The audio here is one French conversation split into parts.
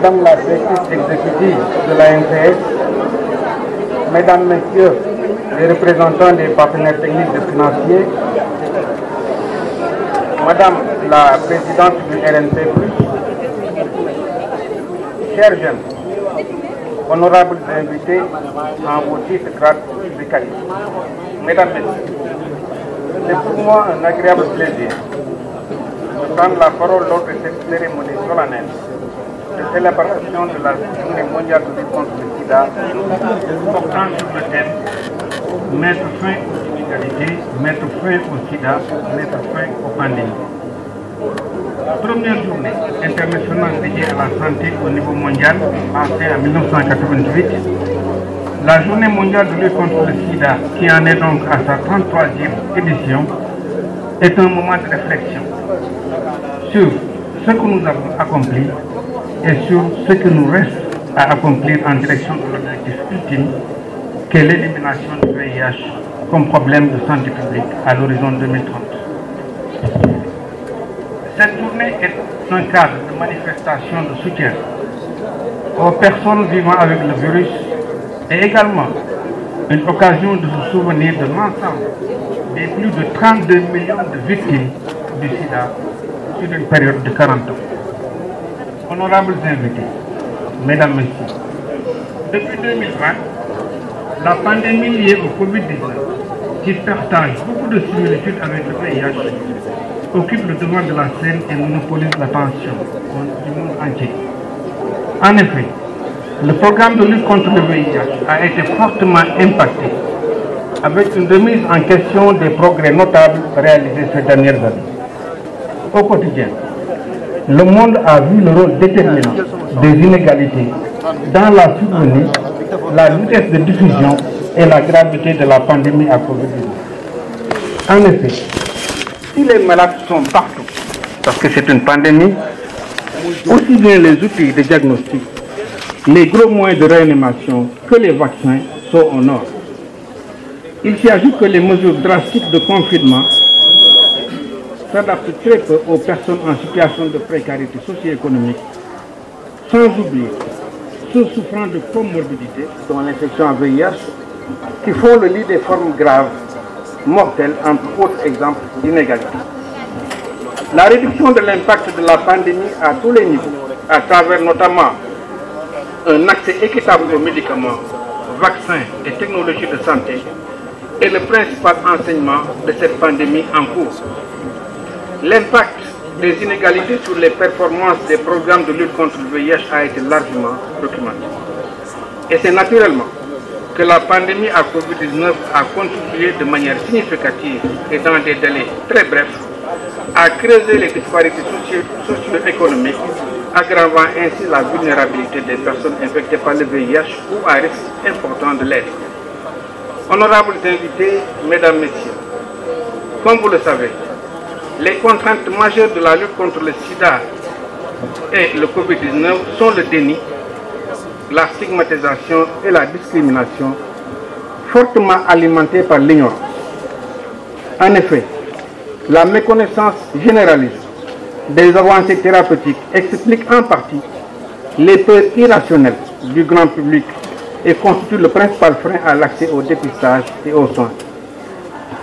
Madame la directrice exécutive de l'ANPS, Mesdames, Messieurs les représentants des partenaires techniques et financiers, Madame la présidente du RNP+, chers jeunes, honorables invités en vos titres, grades et qualités, Mesdames, Messieurs, c'est pour moi un agréable plaisir de prendre la parole lors de cette cérémonie solennelle de célébration de la Journée mondiale de lutte contre le sida, portant sur le thème mettre fin aux inégalités, mettre fin au sida, mettre fin aux pandémies. Première journée internationale dédiée à la santé au niveau mondial, lancée en 1988, la Journée mondiale de lutte contre le sida, qui en est donc à sa 33e édition, est un moment de réflexion sur ce que nous avons accompli et sur ce que nous reste à accomplir en direction de l'objectif ultime qu'est l'élimination du VIH comme problème de santé publique à l'horizon 2030. Cette journée est un cadre de manifestation de soutien aux personnes vivant avec le virus et également une occasion de se souvenir de l'ensemble des plus de 32 millions de victimes du sida sur une période de 40 ans. Honorables invités, Mesdames, Messieurs, depuis 2020, la pandémie liée au Covid-19, qui partage beaucoup de similitudes avec le VIH, occupe le devant de la scène et monopolise l'attention du monde entier. En effet, le programme de lutte contre le VIH a été fortement impacté avec une remise en question des progrès notables réalisés ces dernières années. Au quotidien, le monde a vu le rôle déterminant des inégalités dans la survenue, la vitesse de diffusion et la gravité de la pandémie à Covid-19. En effet, si les malades sont partout, parce que c'est une pandémie, aussi bien les outils de diagnostic, les gros moyens de réanimation que les vaccins sont en ordre. Il s'y ajoute que les mesures drastiques de confinement s'adaptent très peu aux personnes en situation de précarité socio-économique, sans oublier ceux souffrant de comorbidités, dont l'infection à VIH, qui font le lit des formes graves, mortelles, entre autres exemples d'inégalité. La réduction de l'impact de la pandémie à tous les niveaux, à travers notamment un accès équitable aux médicaments, vaccins et technologies de santé, est le principal enseignement de cette pandémie en cours. L'impact des inégalités sur les performances des programmes de lutte contre le VIH a été largement documenté. Et c'est naturellement que la pandémie à Covid-19 a contribué de manière significative et dans des délais très brefs à creuser les disparités socio-économiques, aggravant ainsi la vulnérabilité des personnes infectées par le VIH ou à risque important de l'être. Honorables invités, Mesdames, Messieurs, comme vous le savez, les contraintes majeures de la lutte contre le sida et le Covid-19 sont le déni, la stigmatisation et la discrimination, fortement alimentées par l'ignorance. En effet, la méconnaissance généralisée des avancées thérapeutiques explique en partie les peurs irrationnelles du grand public et constitue le principal frein à l'accès au dépistage et aux soins.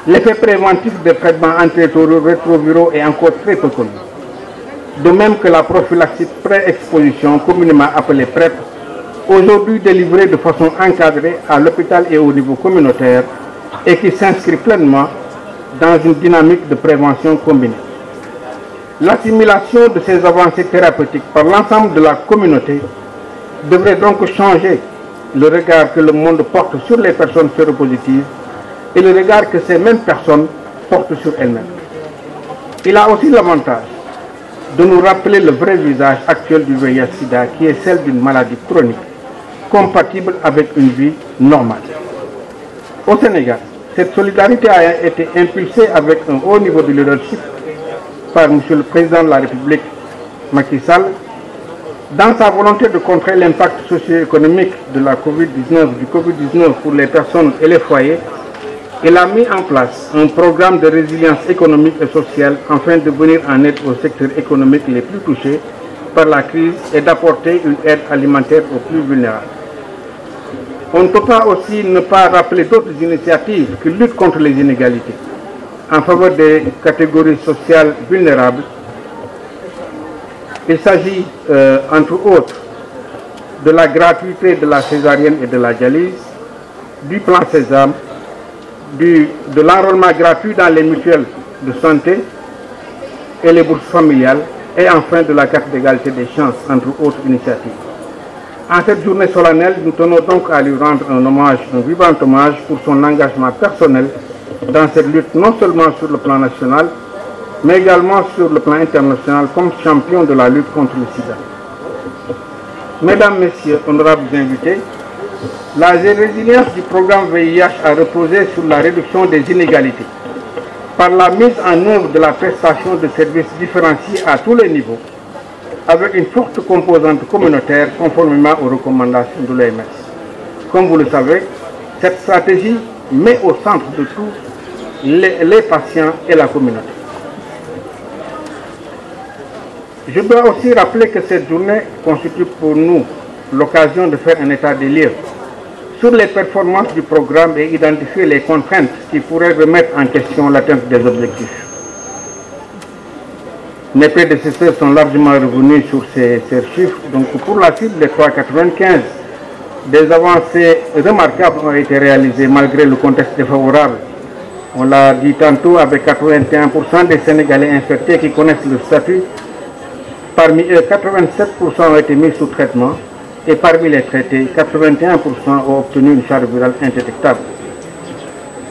L'effet préventif des traitements antirétroviraux est encore très peu connu. De même que la prophylaxie pré-exposition, communément appelée PrEP, aujourd'hui délivrée de façon encadrée à l'hôpital et au niveau communautaire et qui s'inscrit pleinement dans une dynamique de prévention combinée. L'assimilation de ces avancées thérapeutiques par l'ensemble de la communauté devrait donc changer le regard que le monde porte sur les personnes séropositives et le regard que ces mêmes personnes portent sur elles-mêmes. Il a aussi l'avantage de nous rappeler le vrai visage actuel du VIH-Sida qui est celle d'une maladie chronique compatible avec une vie normale. Au Sénégal, cette solidarité a été impulsée avec un haut niveau de leadership par M. le Président de la République, Macky Sall, dans sa volonté de contrer l'impact socio-économique de la du Covid-19 pour les personnes et les foyers. Il a mis en place un programme de résilience économique et sociale afin de venir en aide aux secteurs économiques les plus touchés par la crise et d'apporter une aide alimentaire aux plus vulnérables. On ne peut pas aussi ne pas rappeler d'autres initiatives qui luttent contre les inégalités en faveur des catégories sociales vulnérables. Il s'agit, entre autres, de la gratuité de la césarienne et de la dialyse, du plan Sésame, de l'enrôlement gratuit dans les mutuelles de santé et les bourses familiales, et enfin de la carte d'égalité des chances, entre autres initiatives. En cette journée solennelle, nous tenons donc à lui rendre un vivant hommage pour son engagement personnel dans cette lutte, non seulement sur le plan national, mais également sur le plan international comme champion de la lutte contre le sida. Mesdames, Messieurs, honorables invités, la résilience du programme VIH a reposé sur la réduction des inégalités par la mise en œuvre de la prestation de services différenciés à tous les niveaux, avec une forte composante communautaire conformément aux recommandations de l'OMS. Comme vous le savez, cette stratégie met au centre de tout les patients et la communauté. Je dois aussi rappeler que cette journée constitue pour nous l'occasion de faire un état des lieux sur les performances du programme et identifier les contraintes qui pourraient remettre en question l'atteinte des objectifs. Mes prédécesseurs sont largement revenus sur ces chiffres. Donc pour la cible des 3,95, des avancées remarquables ont été réalisées malgré le contexte défavorable. On l'a dit tantôt, avec 81% des Sénégalais infectés qui connaissent le statut. Parmi eux, 87% ont été mis sous traitement et parmi les traités, 81% ont obtenu une charge virale indétectable.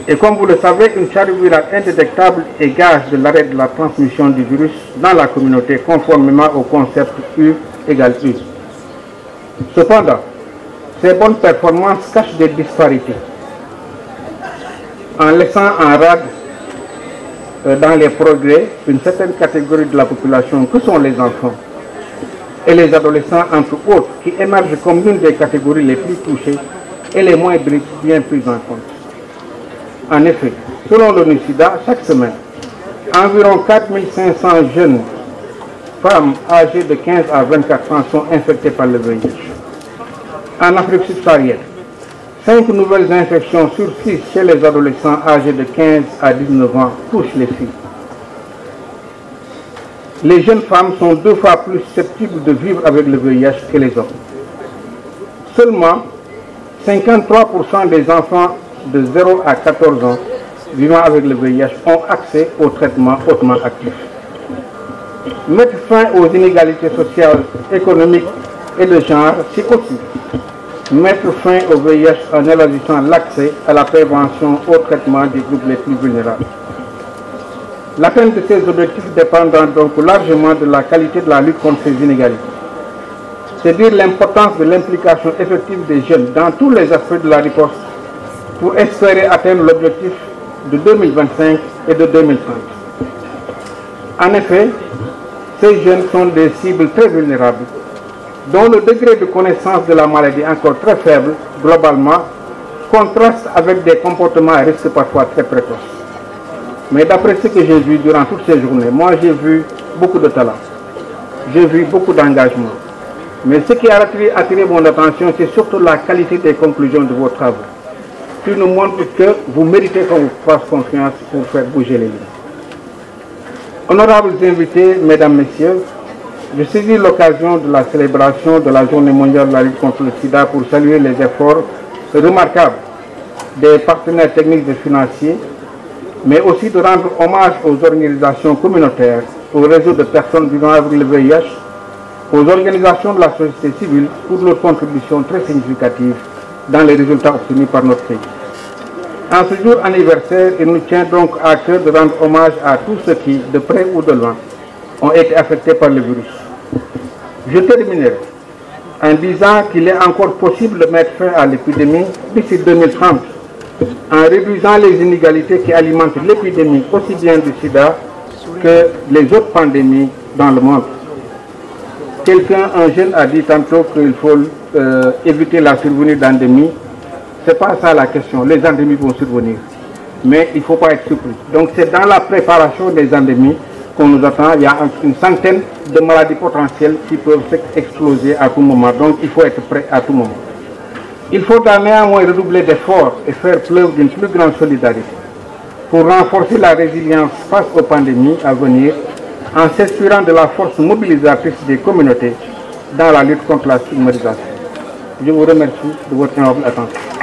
Et comme vous le savez, une charge virale indétectable est gage de l'arrêt de la transmission du virus dans la communauté conformément au concept U égale U. Cependant, ces bonnes performances cachent des disparités en laissant en rade dans les progrès une certaine catégorie de la population que sont les enfants et les adolescents entre autres qui émergent comme l'une des catégories les plus touchées et les moins bien prises en compte. En effet, selon l'ONU-SIDA, chaque semaine, environ 4500 jeunes femmes âgées de 15 à 24 ans sont infectées par le VIH. En Afrique subsaharienne, 5 nouvelles infections sur 6 chez les adolescents âgés de 15 à 19 ans touchent les filles. Les jeunes femmes sont 2 fois plus susceptibles de vivre avec le VIH que les hommes. Seulement 53% des enfants de 0 à 14 ans vivant avec le VIH ont accès au traitement hautement actif. Mettre fin aux inégalités sociales, économiques et de genre, c'est aussi mettre fin au VIH en élargissant l'accès à la prévention au traitement des groupes les plus vulnérables. L'atteinte de ces objectifs dépendant donc largement de la qualité de la lutte contre ces inégalités. C'est dire l'importance de l'implication effective des jeunes dans tous les aspects de la riposte pour espérer atteindre l'objectif de 2025 et de 2030. En effet, ces jeunes sont des cibles très vulnérables, dont le degré de connaissance de la maladie encore très faible, globalement, contraste avec des comportements à risque parfois très précoces. Mais d'après ce que j'ai vu durant toutes ces journées, moi j'ai vu beaucoup de talent, j'ai vu beaucoup d'engagement. Mais ce qui a attiré mon attention, c'est surtout la qualité des conclusions de vos travaux, qui nous montre que vous méritez qu'on vous fasse confiance pour faire bouger les lignes. Honorables invités, mesdames, messieurs, je saisis l'occasion de la célébration de la Journée mondiale de la lutte contre le sida pour saluer les efforts remarquables des partenaires techniques et financiers, mais aussi de rendre hommage aux organisations communautaires, aux réseaux de personnes vivant avec le VIH, aux organisations de la société civile pour leur contribution très significative dans les résultats obtenus par notre pays. En ce jour anniversaire, il nous tient donc à cœur de rendre hommage à tous ceux qui, de près ou de loin, ont été affectés par le virus. Je terminerai en disant qu'il est encore possible de mettre fin à l'épidémie d'ici 2030 en réduisant les inégalités qui alimentent l'épidémie aussi bien du sida que les autres pandémies dans le monde. Un jeune a dit tantôt qu'il faut éviter la survenue d'endémies. Ce n'est pas ça la question, les endémies vont survenir, mais il ne faut pas être surpris. Donc c'est dans la préparation des endémies qu'on nous attend. Il y a une centaine de maladies potentielles qui peuvent exploser à tout moment. Donc il faut être prêt à tout moment. Il faudra néanmoins redoubler d'efforts et faire preuve d'une plus grande solidarité pour renforcer la résilience face aux pandémies à venir en s'inspirant de la force mobilisatrice des communautés dans la lutte contre la stigmatisation. Je vous remercie de votre humble attention.